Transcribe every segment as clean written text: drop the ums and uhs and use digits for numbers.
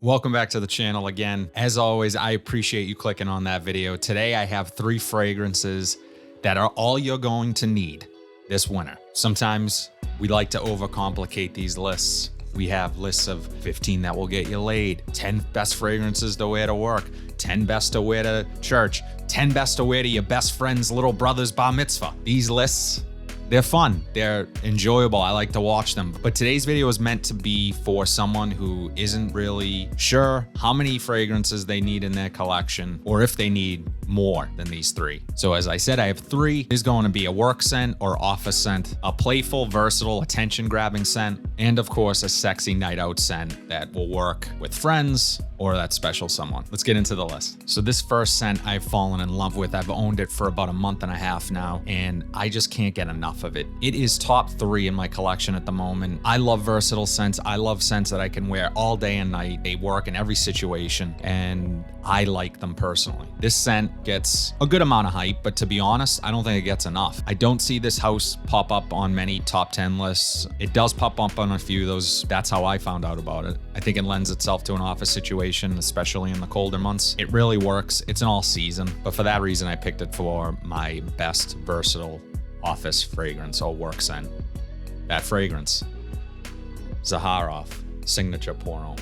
Welcome back to the channel again. As always, I appreciate you clicking on that video. Today I have 3 fragrances that are all you're going to need this winter. Sometimes we like to overcomplicate these lists. We have lists of 15 that will get you laid, 10 best fragrances to wear to work, 10 best to wear to church, 10 best to wear to your best friend's little brother's bar mitzvah. These lists, they're fun, they're enjoyable, I like to watch them. But today's video is meant to be for someone who isn't really sure how many fragrances they need in their collection, or if they need more than these 3. So as I said, I have 3. There's going to be a work scent or office scent, a playful, versatile, attention-grabbing scent, and of course, a sexy night out scent that will work with friends or that special someone. Let's get into the list. So this first scent I've fallen in love with. I've owned it for about a month and a half now, and I just can't get enough of it. It is top 3 in my collection at the moment. I love versatile scents. I love scents that I can wear all day and night. They work in every situation, and I like them personally. This scent gets a good amount of hype, but to be honest, I don't think it gets enough. I don't see this house pop up on many top 10 lists. It does pop up on a few of those. That's how I found out about it. I think it lends itself to an office situation, especially in the colder months. It really works. It's an all season, but for that reason, I picked it for my best versatile office fragrance or work scent. That fragrance, Zaharoff Signature Pour Homme.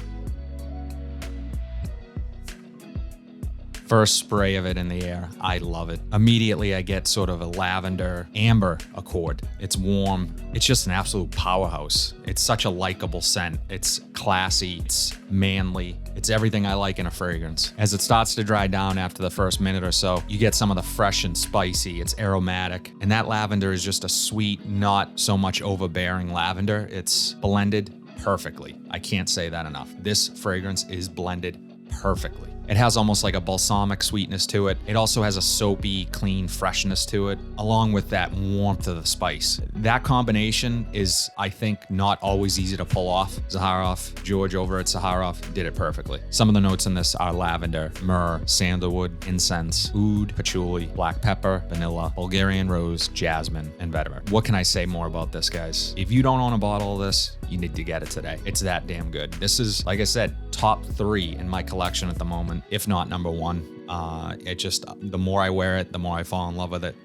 First spray of it in the air, I love it. Immediately I get sort of a lavender amber accord. It's warm. It's just an absolute powerhouse. It's such a likable scent. It's classy, it's manly. It's everything I like in a fragrance. As it starts to dry down after the first minute or so, you get some of the fresh and spicy. It's aromatic. And that lavender is just a sweet, not so much overbearing lavender. It's blended perfectly. I can't say that enough. This fragrance is blended perfectly. It has almost like a balsamic sweetness to it. It also has a soapy, clean freshness to it, along with that warmth of the spice. That combination is, I think, not always easy to pull off. Zaharoff, George over at Zaharoff, did it perfectly. Some of the notes in this are lavender, myrrh, sandalwood, incense, oud, patchouli, black pepper, vanilla, Bulgarian rose, jasmine, and vetiver. What can I say more about this, guys? If you don't own a bottle of this, you need to get it today. It's that damn good. This is, like I said, top 3 in my collection at the moment, if not number 1. It just, the more I wear it, the more I fall in love with it.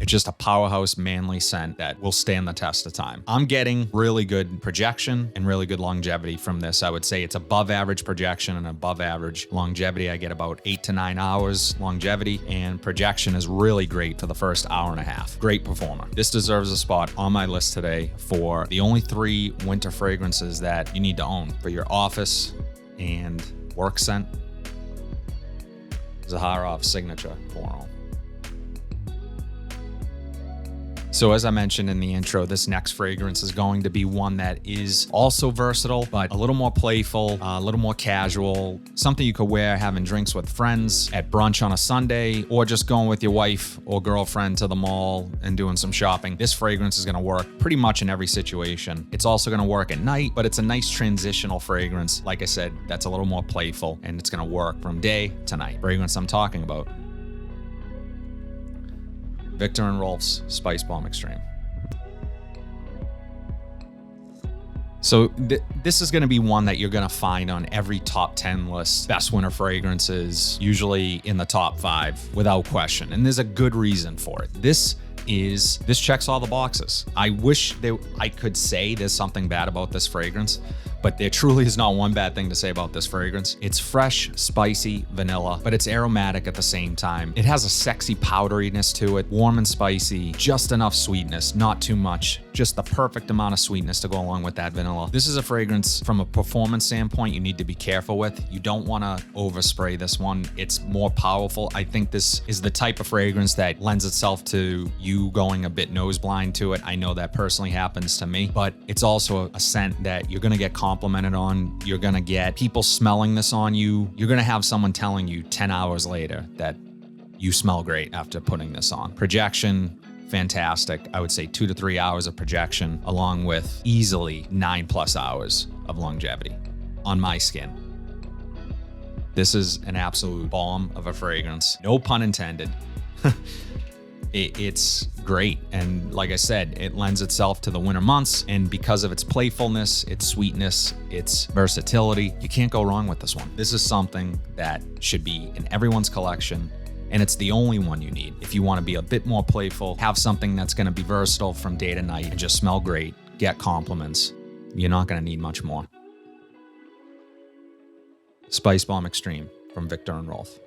It's just a powerhouse, manly scent that will stand the test of time. I'm getting really good projection and really good longevity from this. I would say it's above average projection and above average longevity. I get about 8 to 9 hours longevity, and projection is really great for the first hour and a half. Great performer. This deserves a spot on my list today for the only 3 winter fragrances that you need to own for your office and work scent. Zaharoff Signature Pour Homme. So as I mentioned in the intro, this next fragrance is going to be one that is also versatile, but a little more playful, a little more casual, something you could wear having drinks with friends, at brunch on a Sunday, or just going with your wife or girlfriend to the mall and doing some shopping. This fragrance is going to work pretty much in every situation. It's also going to work at night, but it's a nice transitional fragrance. Like I said, that's a little more playful, and it's going to work from day to night. Fragrance I'm talking about, Viktor&Rolf's Spicebomb Extreme. So this is going to be one that you're going to find on every top 10 list. Best winter fragrances, usually in the top 5 without question. And there's a good reason for it. This checks all the boxes. I wish I could say there's something bad about this fragrance, but there truly is not one bad thing to say about this fragrance. It's fresh, spicy, vanilla, but it's aromatic at the same time. It has a sexy powderiness to it, warm and spicy, just enough sweetness, not too much, just the perfect amount of sweetness to go along with that vanilla. This is a fragrance from a performance standpoint you need to be careful with. You don't want to overspray this one. It's more powerful. I think this is the type of fragrance that lends itself to you going a bit nose blind to it. I know that personally happens to me, but it's also a scent that you're going to get complimented on. You're going to get people smelling this on you. You're going to have someone telling you 10 hours later that you smell great after putting this on. Projection, fantastic. I would say 2 to 3 hours of projection, along with easily 9+ hours of longevity on my skin. This is an absolute bomb of a fragrance. No pun intended. It's great. And like I said, it lends itself to the winter months. And because of its playfulness, its sweetness, its versatility, you can't go wrong with this one. This is something that should be in everyone's collection. And it's the only one you need if you want to be a bit more playful, have something that's going to be versatile from day to night and just smell great, get compliments. You're not going to need much more. Spicebomb Extreme from Viktor&Rolf.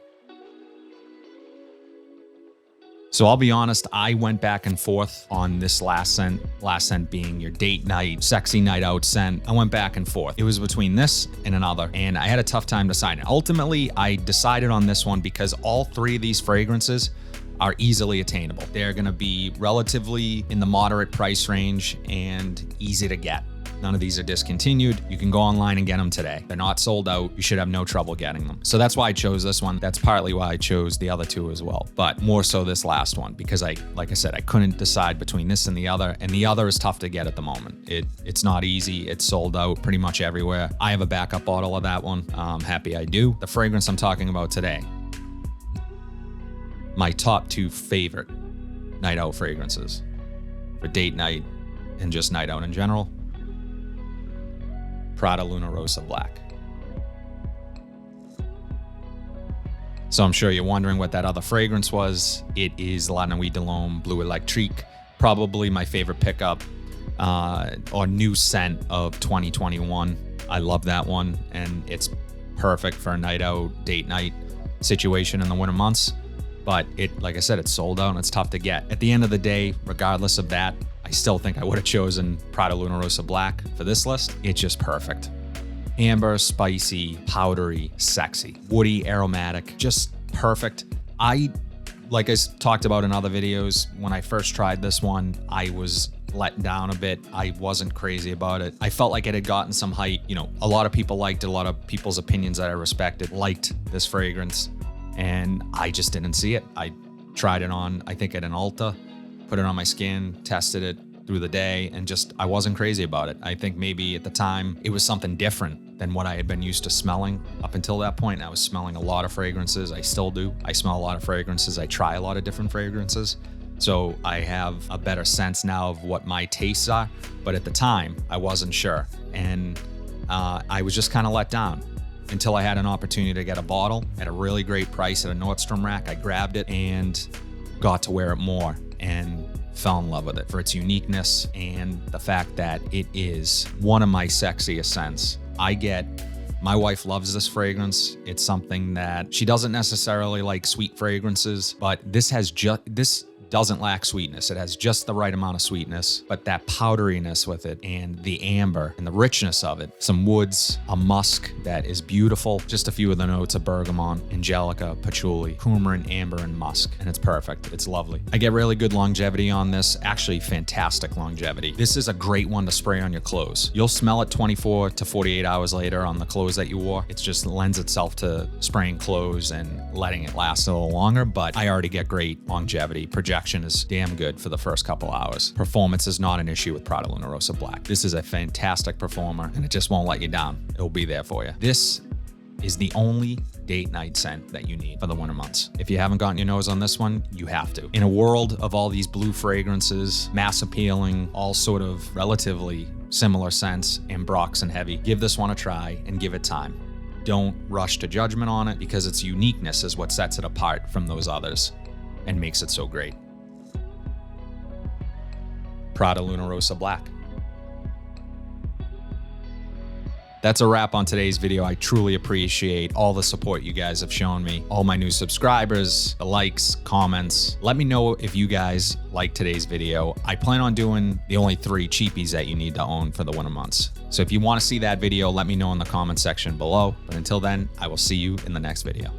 So I'll be honest, I went back and forth on this last scent being your date night, sexy night out scent. I went back and forth. It was between this and another, and I had a tough time deciding. Ultimately, I decided on this one because all three of these fragrances are easily attainable. They're gonna be relatively in the moderate price range and easy to get. None of these are discontinued. You can go online and get them today. They're not sold out. You should have no trouble getting them. So that's why I chose this one. That's partly why I chose the other two as well, but more so this last one because like I said, I couldn't decide between this and the other is tough to get at the moment. It's not easy. It's sold out pretty much everywhere. I have a backup bottle of that one. I'm happy I do. The fragrance I'm talking about today, my top two favorite night out fragrances for date night and just night out in general. Prada Rossa Black. So I'm sure you're wondering what that other fragrance was. It is La Nuit de l'Homme Bleu Electrique, probably my favorite pickup or new scent of 2021. I love that one, and it's perfect for a night out, date night situation in the winter months. But like I said, it's sold out and it's tough to get. At the end of the day, regardless of that, I still think I would have chosen Prada Rossa Black for this list. It's just perfect. Amber, spicy, powdery, sexy, woody, aromatic, just perfect. Like I talked about in other videos, when I first tried this one, I was let down a bit. I wasn't crazy about it. I felt like it had gotten some hype. You know, a lot of people liked it. A lot of people's opinions that I respected liked this fragrance, and I just didn't see it. I tried it on, I think at an Ulta, put it on my skin, tested it through the day, and just, I wasn't crazy about it. I think maybe at the time it was something different than what I had been used to smelling up until that point. I was smelling a lot of fragrances. I still do. I smell a lot of fragrances. I try a lot of different fragrances. So I have a better sense now of what my tastes are. But at the time, I wasn't sure. And I was just kind of let down until I had an opportunity to get a bottle at a really great price at a Nordstrom rack. I grabbed it and got to wear it more and fell in love with it for its uniqueness and the fact that it is one of my sexiest scents. My wife loves this fragrance. It's something that she doesn't necessarily like sweet fragrances, but this doesn't lack sweetness. It has just the right amount of sweetness, but that powderiness with it and the amber and the richness of it. Some woods, a musk that is beautiful. Just a few of the notes of bergamot, angelica, patchouli, coumarin, amber, and musk. And it's perfect. It's lovely. I get really good longevity on this. Actually, fantastic longevity. This is a great one to spray on your clothes. You'll smell it 24 to 48 hours later on the clothes that you wore. It just lends itself to spraying clothes and letting it last a little longer, but I already get great longevity. Projection is damn good for the first couple hours. Performance is not an issue with Prada Rossa Black. This is a fantastic performer and it just won't let you down. It'll be there for you. This is the only date night scent that you need for the winter months. If you haven't gotten your nose on this one, you have to. In a world of all these blue fragrances, mass appealing, all sort of relatively similar scents, ambrox and heavy, give this one a try and give it time. Don't rush to judgment on it because its uniqueness is what sets it apart from those others and makes it so great. Prada Rossa Black. That's a wrap on today's video. I truly appreciate all the support you guys have shown me, all my new subscribers, the likes, comments. Let me know if you guys like today's video. I plan on doing the only 3 cheapies that you need to own for the winter months. So if you want to see that video, let me know in the comment section below. But until then, I will see you in the next video.